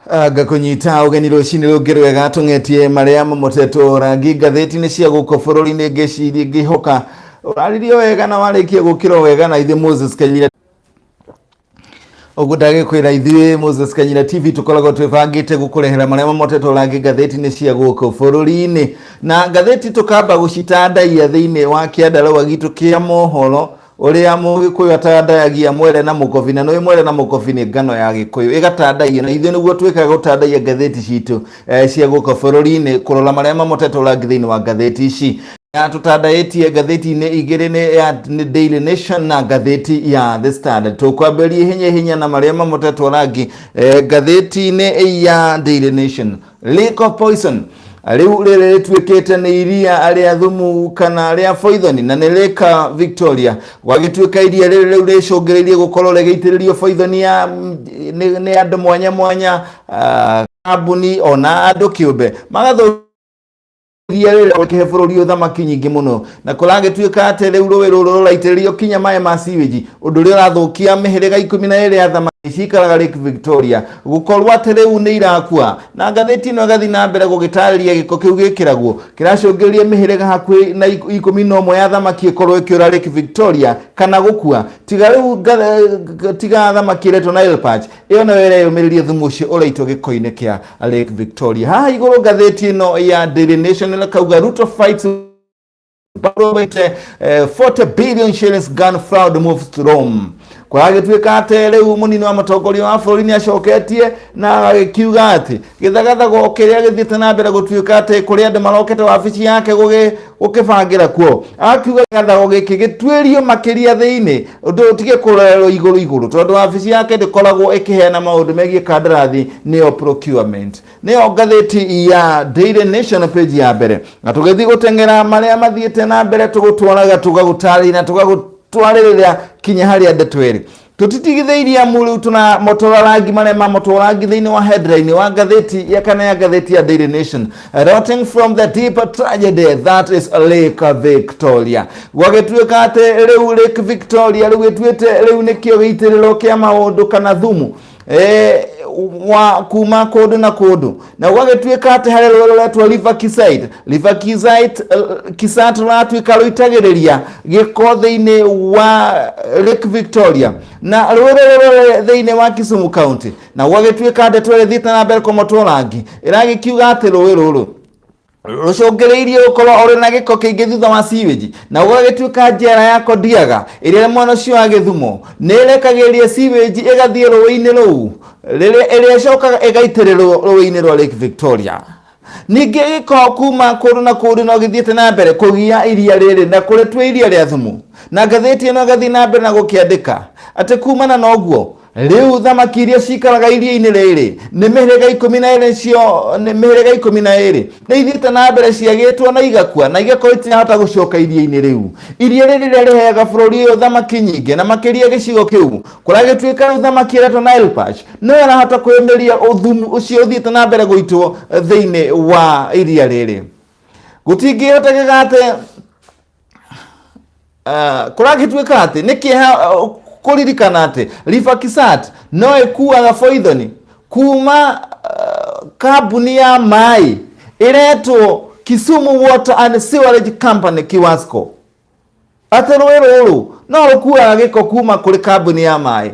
Gakunyita ugeni rucini rugirwe gatungetie maria moteto rangi gatheti-ini cia guko bururi-ini ngeciria ngihoka uraririo wega na warikia gukiro wega na ithe Moses Kanyira ogudage kwira ithe Moses Kanyira TV tukoragwo twibangite gukurehera maria moteto rangi gatheti-ini cia guko bururi-ini na gatheti tukamba gucitandaia thiini wa kiandarawa gitu kia mohoro uria mugikuyu atandagia mwere na mukobi na no mwere na mukobi ni ngano ya gikuyu igatandagia na ithe niguo twikaga gutandagia gatheti citu cia guko bururi-ini kurora maria moteto rangi thiini wa gatheti ici ya tutandaitie gatheti-ini igiri ni ya Daily Nation na gatheti ya The Standard tukwamberia hinya na maria moteto rangi gatheti-ini ya Daily Nation. Lake of Poison riu riri twikite ni iria aria thumu kana aria poison na ni Lake Victoria gwagituika iria riri riu ricungiririe gukorwo rigiitiririo poison ya ni andu mwanya mwanya kambuni ona andu kiumbe magatho iria riri okehe bururi uthamaki nyingi muno na kuragituika ate riu ruwi ruru ruraitiririo kinya maĩ ma sewage undu uri urathukia mihiriga 12 ya thamaki cikaraga Lake Victoria gukorwo ate riu ni irakua na gatheti no gathi na mbere gugitariria giko kiu gikiragwo kiracungiriria mihiriga hakui na 11 ya thamaki ikorwo ikiura Lake Victoria kana gukua tiga riu tiga thamaki reto Nile Perch iyo no were yumiririe thumu ucio uraitwo giko-ini kia Lake Victoria. Ha iguru gatheti no ya Daily Nation kauga Ruto fights 40 billion shillings gun fraud moves to Rome. Kwa gituika ate riu munini wa mutongoria wa bururi ni acoketie na akiuga ati githagathago kiria githiite na mbere gutuika ate kuria andu marokete wabici yake gukibangira kuo akiuga gathago giki gitwirio makiria thiini undu utige kurerwo iguru tondu wabici yake ndikoragwo ikiheana maundu megie kandarathi nio procurement. Nio gatheti ya Daily Nation page ya mbere na tugithi gutengera maria mathiite na mbere tugutwaraga tugagutari na twarĩrĩra kinya harĩa ndetweri tutitigithĩirie amuru tuna motorangi maria ma motorangi thĩinĩ wa headline wa gatheti ya kana ya gatheti ya Daily Nation. Rotting from the deep tragedy that is Lake Victoria gwagĩtuĩka atĩ rĩu Lake Victoria rĩu ĩtuĩte rĩu nĩkĩo gĩitĩrĩro kĩa maũndũ kana thumu wa kuma kodu na kodu na gwagĩtuĩka atĩ harĩ rũĩ rũretwo River Kisat ratuĩka rũitagĩrĩria gĩko thĩinĩ wa Lake Victoria na rũĩ thĩinĩ wa Kisumu County na gwagĩtuĩka atĩ twĩrĩthiĩte na mbere kũmotũrangi ĩragĩkiuga atĩ rũĩ rũrũ rucungiriirie ukorwo uri na giko kiingi thutha wa sewage na gwagĩtuĩka njera ya Kodiaga iria mwana ucio wa Githumo ni irekagiria sewage igathie rũĩ-inĩ rũu iria cokaga igaitĩrĩrwo rũĩ-inĩ rwa Lake Victoria. Ningĩ gĩko kuma kũndũ na kũndũ no gĩthiĩte na mbere kũgia iria rĩrĩ na kũrĩtua iria rĩa thumu na gatheti ĩno gathi na mbere na gũkĩandĩka atĩ kumana na ũguo riu thamaki iria cikaraga iria-inĩ rĩrĩ nĩ mĩhĩrĩga 12 cio nĩ mĩhĩrĩga 12 nĩ ithiĩte na mbere ciagĩtwo na igakua na igakorwo itinahota gũcoka iria-inĩ rĩu. Iria rĩrĩ rĩrĩa rĩheaga bũrũri ũyũ thamaki nyingĩ na makĩria gĩcigo kĩu kũragĩtuĩka rĩu thamaki ĩretwo Nile Perch no ĩrahota kwĩmeria ũthumu ũcio ũthiĩte na mbere gũitwo thĩinĩ wa iria rĩrĩ. Gũtingĩhotekeka atĩ kũragĩtuĩka atĩ nĩ kĩeha kuririkana ati River Kisat no ikuaga poison kuma kambuni ya mai iretwo Kisumu Water and Sewerage Company Kiwasco ati rũĩ rũrũ no rũkuaga gĩko kuma kuri kambuni ya mai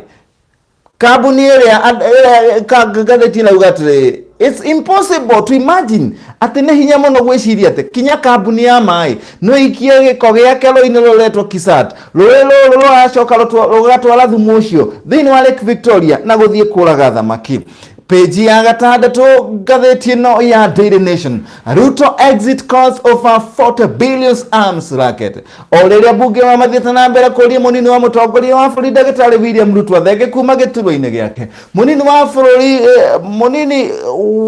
kambuni ĩrĩa gatheti nauga atĩrĩ it's impossible to imagine ati nĩ hinya mũno gwĩciria ati kinya kambuni ya mai no ikie gĩko gĩake rũĩ-inĩ rũretwo Kisat rũĩ rũrũ rũracoka rũgatwara thumu ũcio thĩinĩ wa Lake Victoria na gũthiĩ kũraga thamaki. Page ya gatandatũ gatheti ĩno ya Daily Nation. Ruto exit cause over 40 billion arms racket. O rĩrĩa bunge wa mathiĩte na mbere kũria mũnini wa mũtongoria wa bũrũri Ndagĩtarĩ William Ruto athenge kuma gĩturwa-inĩ gĩake. Mũnini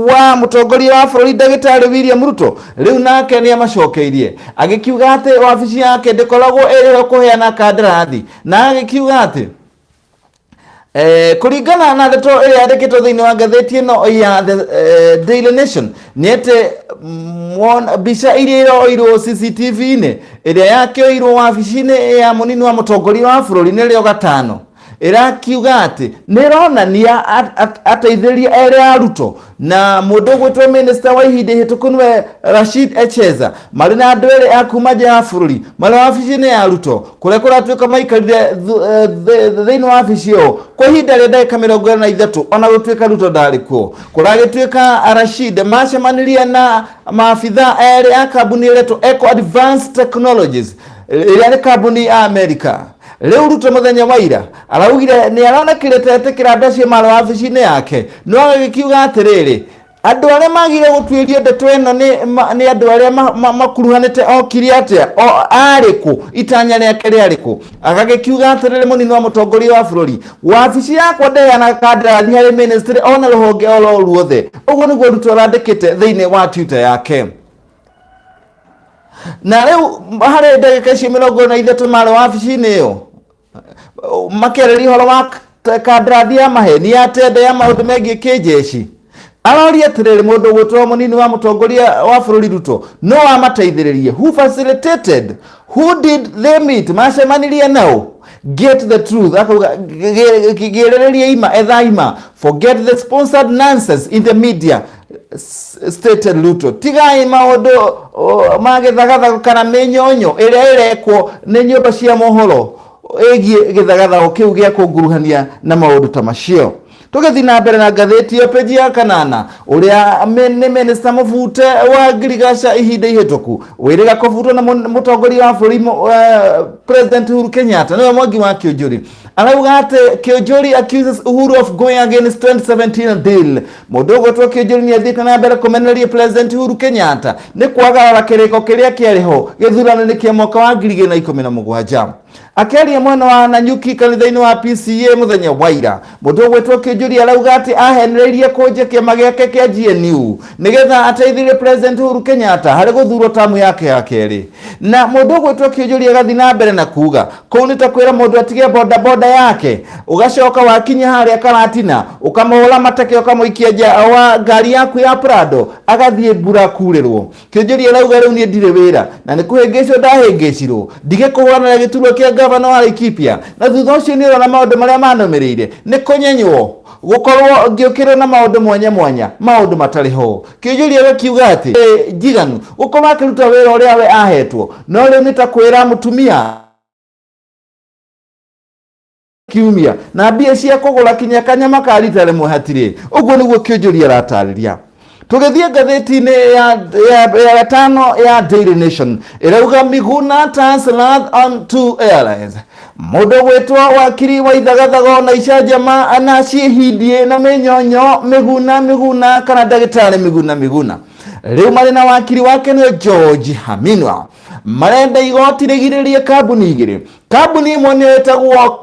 wa mũtongoria wa bũrũri Ndagĩtarĩ William Ruto rĩu nake nĩ amacokeirie agĩkiuga atĩ wabici yake ndĩkoragwo ĩrĩ kũheana kandarathi na agĩkiuga atĩ kuringana na ndeto ĩrĩa yandĩkĩtwo thĩinĩ wa gatheti ĩno ya Daily Nation nĩ atĩ mbica iria iroirwo CCTV-inĩ ĩrĩa yakĩoirwo wabici-inĩ ya mũnini wa mũtongoria wa bũrũri nĩrĩo gatano irakiuga ati nironania ateithĩrĩria ere aruto na mũndũ gwĩtwo minister wa ihinda ihĩtũku nĩwe Rashid Echeza marĩ na andũ erĩ a kuma nja ya bũrũri marĩ wabici-inĩ ya Ruto kũrĩa kũratuĩka maikarire thĩinĩ wa wabici ĩyo kwa ihinda rĩa ndagĩka 23 ona gũtuĩka Ruto ndarĩ kuo. Kũragĩtuĩka Rashid macemanirie na maabitha erĩ a kambuni ĩretwo Eco Advanced Technologies ĩrĩa nĩ kambuni ya Amerika. Leo Ruto mũthenya wa ira araugire nĩ aronekire tetĩkĩra andũ acio marĩ wabici-inĩ yake no agĩkiuga atĩrĩrĩ andũ arĩa magire gũtuĩria ndeto ĩno nĩ andũ arĩa makuruhanĩte okire atĩa arĩkũ itanya rĩake rĩarĩkũ. Agagĩkiuga atĩrĩrĩ mũnini wa mũtongoria wa bũrũri wabici yakwa ndĩheana kandarathi harĩ ministry ona rũhonge oro ruothe. Ũguo nĩguo Ruto arandĩkĩte thĩinĩ wa Twitter yake. Na rĩu harĩ ndagĩka icio 23 marĩ wabici-inĩ ĩyo makĩarĩria ũhoro wa kandarathi ya maheni ya tenda ya maũndũ megiĩ kĩnjeci. Aroria atĩrĩrĩ mũndũ gwĩtwo mũnini wa mũtongoria wa bũrũri Ruto no amateithĩrĩrie. Who facilitated? Who did they meet? Macemanirie nao? Get the truth. Akauga gĩrĩrĩria ima etha ima. Forget the sponsored nonsense in the media, stated Ruto. Tigai maũndũ magĩthagathago kana mĩnyonyo ĩrĩa ĩrekwo nĩ nyũmba cia mohoro ĩgiĩ gĩthagathago kĩu gĩa kũnguruhania na maũndũ ta macio. Tũgĩthiĩ na mbere na ngathĩti ya peji ya 8 ũrĩa nĩ minister mũbute wa ngirigaca ihinda ihĩtũku wĩrĩga kũbutwo na mũtongoria wa bũrũri President Uhuru Kenyatta nĩwe Mwangi wa Kĩũnjũri. Arauga atĩ Kĩũnjũri accuses Uhuru of going against 2017 deal. Mũndũ ũgwĩtwo Kĩũnjũri nĩ athiĩte na mbere kũmenereria President Uhuru Kenyatta nĩ kwagarara kĩrĩko kĩrĩa kĩarĩho gĩthurano-inĩ kĩa mwaka wa 2017. Akeria mwena wa Nanyuki kanitha-inĩ wa PCA mũthenya wa ira mũndũ ũgwĩtwo Kĩũnjũri arauga atĩ ahenereirie kũnja kĩama gĩake kĩa GNU nĩgetha ateithĩrĩrie President Uhuru Kenyatta harĩ gũthurwo tamu yake ya kerĩ. Na mũndũ ũgwĩtwo Kĩũnjũri agathiĩ na mbere na kuga kũu nĩ ta kwĩra mũndũ atige boda yake ũgacoka wakinya harĩa Karatina ũkamũhũra mateke ũkamũikia nja wa ngari yaku ya Prado agathiĩ mbura kurĩrwo. Kĩũnjũri arauga rĩu niĩ ndirĩ wĩra na nĩ kũhĩngĩcwo ndahĩngĩcirwo ndigĩkũhũrana na gĩturwa kĩa gavana wa Laikipia na thutha ũcio nĩ ũrona maũndũ marĩa manũmĩrĩire nĩ kũnyenywo gũkorwo ngĩũkĩrwo na maũndũ mwanya mwanya maũndũ matarĩ ho. Kĩũnjũri agakiuga atĩ njiganu gũkorwo akĩruta wĩra ũrĩa we ahetwo no rĩu nĩ ta kwĩra mũtumia kiumia na mbia cia kũgũra kinya kanyama ka rita rĩmwe hatirĩ. Ũguo nĩguo Kĩũnjũri aratarĩria. Tũgĩthiĩ ngathĩti-inĩ ya 5 ya Daily Nation ĩrauga Miguna turns wrath on 2 airlines. Mũndũ gwĩtwo wakiri wa ithagathago na icanjama na ciĩhindie na mĩnyonyo Miguna kana ndagĩtarĩ Miguna rĩu marĩ na wakiri wake nĩ George Haminwa marenda igoti rĩgirĩrie kambuni igĩrĩ. Kambuni imwe nĩ ĩtagwo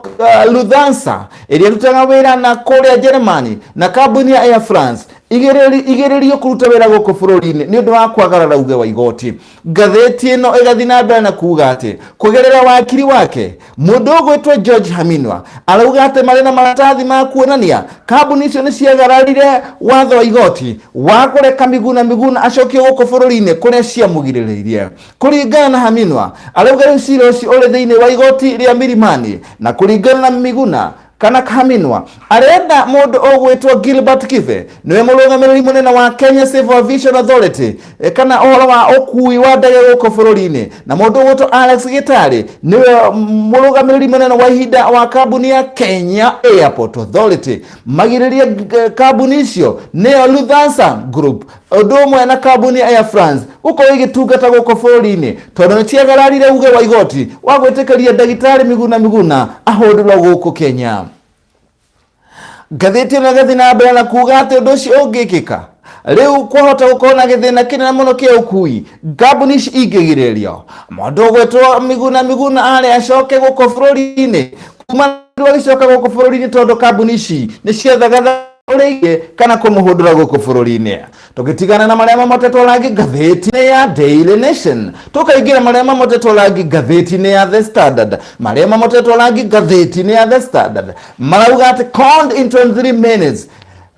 Lufthansa ĩrĩa ĩrutaga wĩra na kũrĩa Germany na kambuni ya Air France igĩrĩrio kũruta wĩra gũkũ bũrũri-inĩ nĩ ũndũ wa kwagarara uge wa igoti. Ngathĩti ĩno ĩgathiĩ na mbere na kuga atĩ kũgerera wakiri wake mũndũ ũgwĩtwo George Haminwa arauga atĩ marĩ na maratathi ma kuonania kambuni icio nĩ ciagararire watho wa igoti wa kũreka Miguna acokio gũkũ bũrũri-inĩ kũrĩa ciamũgirĩrĩirie. Kũringana na Haminwa arauga rĩu cira ũcio ũrĩ thĩinĩ wa igoti rĩa Milimani na kũringana na Miguna kana Haminwa arenda mũndũ ũgwĩtwo Gilbert Kibe nĩwe mũrũgamĩrĩri mũnene wa Kenya Civil Aviation Authority kana ũhoro wa ũkui wa ndege gũkũ bũrũri-inĩ na mũndũ ũgwĩtwo Alex Githeri nĩwe mũrũgamĩrĩri mũnene wa ihinda wa kambuni ya Kenya Airport Authority. Magirĩria kambuni icio nĩyo Lufthansa Group ũndũ ũmwe na kambuni ya Air France gũkorwo igĩtungata gũkũ bũrũri-inĩ tondũ nĩ ciagararire uge wa igoti wa gwĩtĩkĩria ndagĩtarĩ Miguna ahũndũrwo gũkũ Kenya. Ngathĩti ĩno ĩgathiĩ na mbere na kuga atĩ ũndũ ũcio ũngĩkĩka rĩu kwahota gũkorwo na gĩthĩna kĩnene mũno kĩa ũkui kambuni ici ingĩgirĩrio. Mũndũ ũgwĩtwo Miguna arĩa acoke gũkũ bũrũri-inĩ kuma agĩcoka gũkũ bũrũri-inĩ tondũ kambuni ici nĩ ciathagatha ũrĩige kana kũmũhũndũra gũkũ bũrũri-inĩ. Tũgĩtigana na marĩa mamotetwo rangi ngathĩti-inĩ ya Daily Nation tũkaingĩra marĩa mamotetwo rangi ngathĩti-inĩ ya The Standard. Marĩa mamotetwo rangi ngathĩti-inĩ ya The Standard marauga atĩ conned in 23 minutes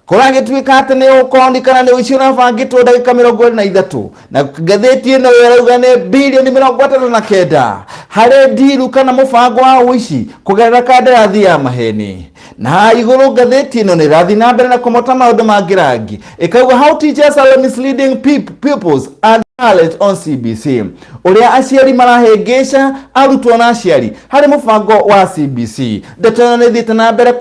Korage tuika ate ne ukondi kana ne uici unabangitwo ndagika 23 na ngatheti ino yarauga ne bilioni 39 hari ndiru kana mubango wa uici kugerera kandarathi ya maheni. Na iguru ngatheti ino ni rathi na mbere na kumota maundu mangirangi ikauga how teachers are misleading pupils and knowledge on CBC. Uria aciari marahengesha arutwo na aciari hari mubango wa CBC. Ndeto ni thite na mbere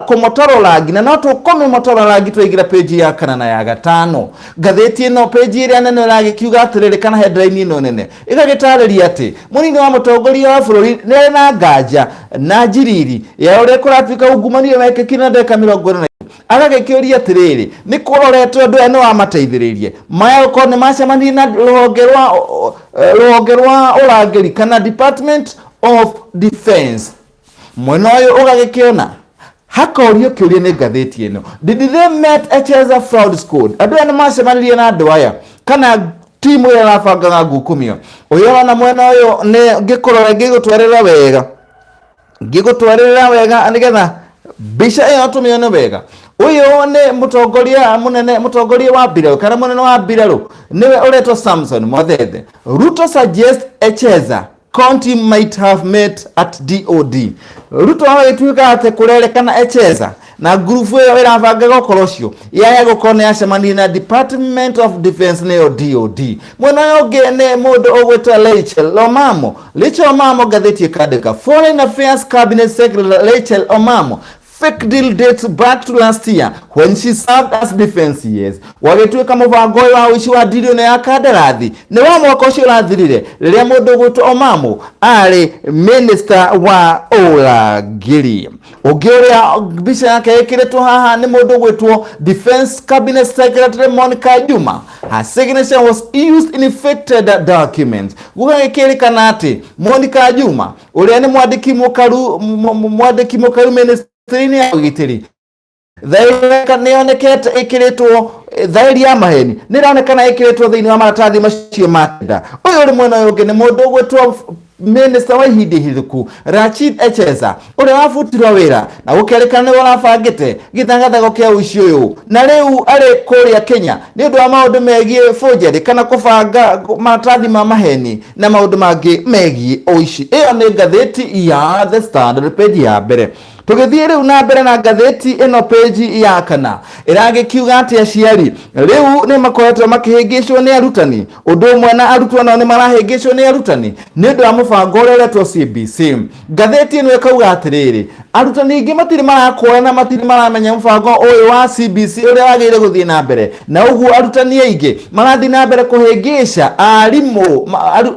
kumotorola ngina no tukome motorola ngitwigira page ya 4 na ya 5. Ngatheti ino page iria nene ragikiuga atiriri kana headline ino nene igagitariria ati munini wa mutongoria wa bururi nere na nganja na njiriri ya uria kuratuika ungumania weke kina ndeka 40 agagikiuria atiriri ni kuroretwo andu eno wa mateithiririe maya ko ni macemani na ruhonge rwa urangiri kana Department of Defense. Mwena uyu ugagikiona hakorio kiuria ni ngatheti ino, did they met Echeza fraud squad? Andu eno macemanirie na andu aya kana timu ya rafanga ngukumio uyo na mwena uyu ni ngikorora ngigutwarira wega anigetha bisha iyo tumione wega. Uyu ni mutongoria wa Biraru kana munene wa Biraru niwe uretwo Samson Mothethe. Ruto suggest Echeza county might have met at DOD. Ruto agituika ate kurerekana Echeza na grupu yo irabanga gokorocio yaya gukone acemani na Department of Defense neo DOD. Mwena yoge ne mundu ogwetwa Rachel Omamo ngatheti ikandika Foreign Affairs Cabinet Secretary Rachel Omamo fake deal dates back to last year when she served as defense years. Wagituika mubango wa uici wa dirioni ya Kandarathi ni wa mwaka ucio urathirire riria mundu gwitwo Omamo ari minister wa urangiri. Ugiuria bisha yake ikiretwo haha ni mundu gwitwo Defense Cabinet Secretary Monica Juma. Her signature was used in infected documents. Gugagikirikana ati Monica Juma uria ni mwandiki mukaru minister Trini ya Githeri thairika nionekete ikiritwo thairi ya maheni niraonekana ikiritwo thiini wa maratathi macio matenda. Uyu uri mwena ungi ni mundu gwitwo minister wa ihindi hithuku Rachid Echeza uria wabutirwo wira na gukerikana ni warabangite githangathago kia uici uyu na riu ari kuria Kenya ni undu wa maundu megie forgery kana kubanga maratathi ma maheni na maundu mangi megie uici. Iyo ni ngatheti ya The Standard page ya mbere. Tugithie riu na mbere na ngatheti ino page ya 4 iragikiuga ati aciari riu ni makoretwo makihingicwo ni arutani undu umwe na arutwo nao ni marahingicwo ni arutani ni undu wa mubango ureretwo CBC. Ngatheti ino ikauga atiriri arutani ingi matiri marakuona na matiri maramenya mubango uyu wa CBC uria wagire guthie na mbere na uguo arutani aingi marathie na mbere kuhingica arimu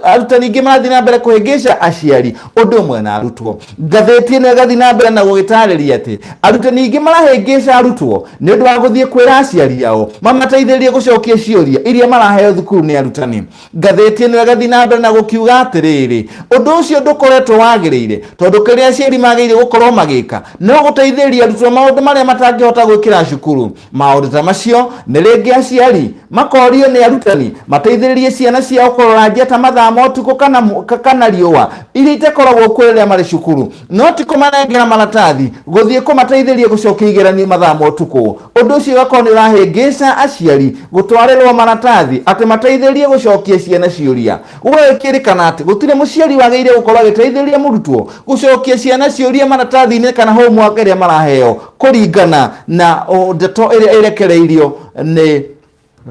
arutani ingi marathie na mbere kuhingica aciari undu umwe na arutwo. Ngatheti ino igathie na mbere na gugitariria ati arutani ingi marahingica arutwo ni undu wa guthie kwira aciari ao mamateithĩrĩrie gucokia ciuria iria maraheo thukuru ni arutani. Ngatheti ino igathie na mbere na gukiuga atiriri undu ucio ndukoretwo wagiriire tondu kiria aciari magire gukorwo magika no guteithĩrĩria arutwo maundu maria matangihota gwikira cukuru. Maundu ta macio ni ringi aciari makorio ni arutani mateithĩrĩrie ciana ciao kurora njia ta mathaa ma utuku kana riũa iria itakoragwo kuo rĩrĩa marĩ cukuru no ti kumanengera maratathi guthie kumateithĩrĩria gucokia igeranio mathaa ma utuku. Undu ucio ugakorwo ni urahingica aciari gutwarirwo maratathi ati mateithĩrĩrie gucokia ciana ciuria. Gugikirikana ati gutire muciari wagĩrĩire gukorwo agĩteithĩrĩria murutwo gucokia ciana ciuria maratathi-inĩ kana homework iria maraheo kuringana na ndeto iria irekereirio ni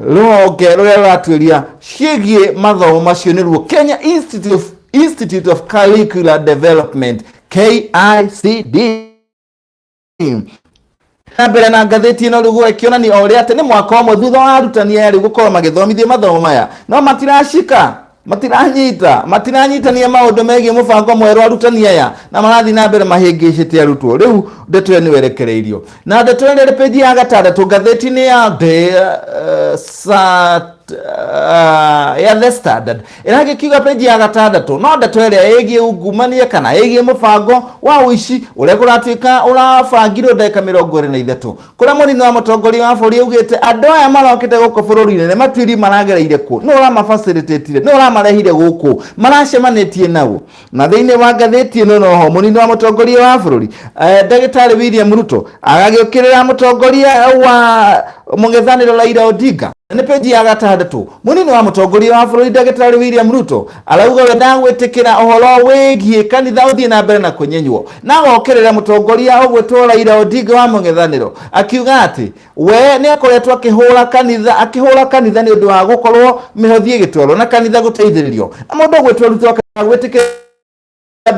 ruhonge ruria ruratuĩria ciĩgiĩ mathomo macio nĩruo Kenya Institute of Curricular Development KICD. Na mbere na ngatheti ino rugo ikionania uria ati ni mwaka umwe thutha wa arutani eri gukorwo magithomithia mathomo maya no matiranyitania maundu megie mubango mweru arutani aya na marathi na mbere mahingicite arutwo. Riu ndeto ni werekereirio na ndeto ni page ya 6 ngatheti ni ya The ya The Standard iragikiuga page ya gatandatu no ndeto ĩrĩa ĩgiĩ ungumania kana ĩgiĩ mũbango wa Uici ũrĩa kũratuĩka ũrabangirwo ndagĩka 23 kũrĩa mũnini wa mũtongoria wa bũrũri augĩte andũ aya marokĩte gũkũ bũrũri-inĩ nĩ matuĩri maragereire kũ nĩ ũramafacilitateire nĩ ũramarehire gũkũ maracemanĩtie nao na thĩinĩ wa ngathĩti ĩno noho mũnini wa mũtongoria wa bũrũri ndagĩtarĩ William Ruto agagĩũkĩrĩra mũtongoria wa mũng'ethanĩro Raila Odinga nĩ page ya gatandatu mũnini wa mũtongoria wa bũrũri ndagĩtarĩ William Ruto arauga we ndagwĩtĩkĩra ũhoro wĩgiĩ kanitha ũthiĩ na mbere na kũnyenywo na gokĩrĩra mũtongoria ũgwĩtwo Raila Odinga wa mũng'ethanĩro akiuga atĩ we nĩ akoretwo akĩhũra kanitha nĩ ũndũ wa gũkorwo mĩhothi ĩgĩtwarwo na kanitha gũteithĩrĩrio na mũndũ ũgwĩtwo Ruto akagwĩtĩkĩra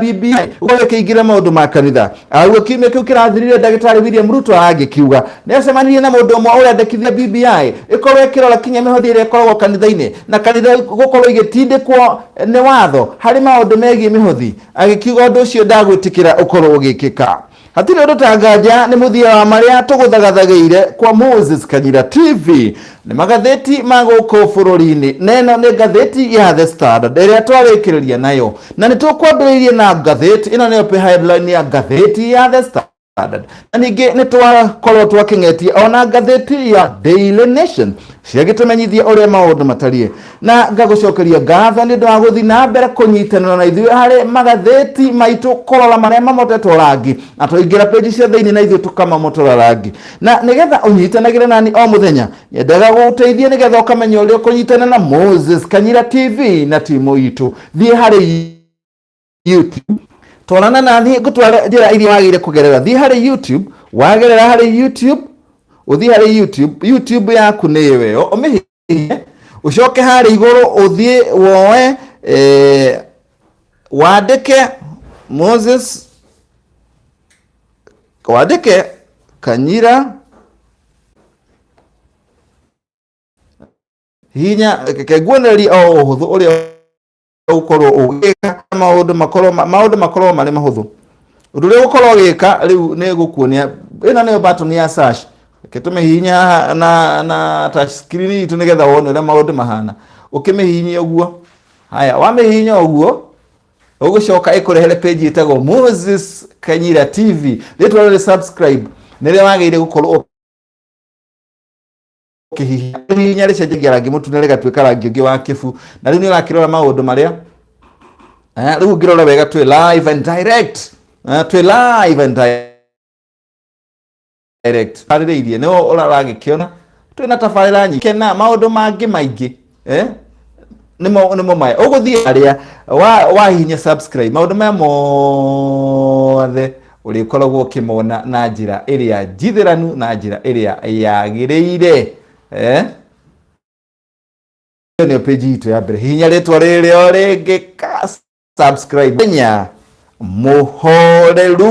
BBI ũgĩkĩingĩra maũndũ ma kanitha auga kiumia kĩu kĩrathirire ndagĩtarĩ William Ruto agĩkiuga nĩ acemanirie na mũndũ ũmwe ũrĩa ndekithia BBI ĩkorwo ĩkĩrora kinya mĩhothi ĩrĩa ĩkoragwo kanitha-inĩ na kanitha gũkorwo igĩtindĩkwo nĩ watho harĩ maũndũ megiĩ mĩhothi agĩkiuga ũndũ ũcio ndagwĩtĩkĩra ũkorwo ũgĩkĩka hatirĩ ũndũ ta nganja nĩ mũthia wa marĩa tũgũthagathagĩire kwa Moses Kanyira TV nĩ magathĩti ma gũkũ bũrũri-inĩ na ĩno nĩ ngathĩti ya The Standard ĩrĩa twarĩkĩrĩria nayo na nĩ tũkwambĩrĩirie na ngathĩti ĩno nĩyo headline ya ngathĩti ya The Standard na ningĩ nĩ twakorwo twakĩng'etie ona ngathĩti ya Daily Nation ciagĩtũmenyithia ũrĩa maũndũ matariĩ na ngagũcokeria ngatho nĩ ũndũ wa gũthiĩ na mbere kũnyitanĩra na ithuĩ harĩ magathĩti maitũ kũrora marĩa mamotetwo rangi na tũingĩra page cia thĩinĩ na ithuĩ tũkamamotora rangi na nĩgetha ũnyitanagĩre nani o mũthenya nyendaga gũgũteithia nĩgetha ũkamenya ũrĩa ũkũnyitana na Moses Kanyira TV na timu itũ thiĩ harĩ YouTube twarana nani ngũtwara njĩra iria wagĩrĩire kũgerera thiĩ harĩ YouTube wagerera harĩ YouTube uthi harĩ YouTube yaku nĩ weyo ũmĩhihinye ucoke harĩ igũrũ ũthiĩ woe wandĩke Moses wandĩke Kanyira hinya kegwonereria o ũhũthũ ũrĩa ũkorwo ũgĩka maũndũ makorwo marĩ mahũthũ ũndũ ũrĩa ũgũkorwo ũgĩka rĩu nĩ gũkuonia ĩno nĩyo button ya search kĩtũmĩhihinya na touch screen itũ nĩgetha wone ũrĩa maũndũ mahana ũkĩmĩhihinya ũguo haya wamĩhihinya ũguo ũgũcoka ĩkũrehere page ĩtagwo Moses Kanyira TV rĩtwa rĩrĩ subscribe nĩrĩa wagĩrĩire gũkorwo ũkĩhihinya rĩcenjagia rangi mũtune rĩgatuĩka rangi ũngĩ wa kĩbu na rĩu nĩ ũrakĩrora maũndũ marĩa rĩu ũngĩrora wega twĩ live and direct harĩrĩirie nĩo ũragĩkĩona twĩna tabarĩra nyingĩ na maũndũ mangĩ maingĩ nĩmo maya ũgũthiĩ harĩa wahihinya subscribe maũndũ maya mothe ũrĩkoragwo ũkĩmona na njĩra ĩrĩa njithĩranu na njĩra ĩrĩa yagĩrĩire nĩyo page itũ ya mbere hihinya rĩtwa rĩrĩa rĩngĩ subscribe nya mũhoreru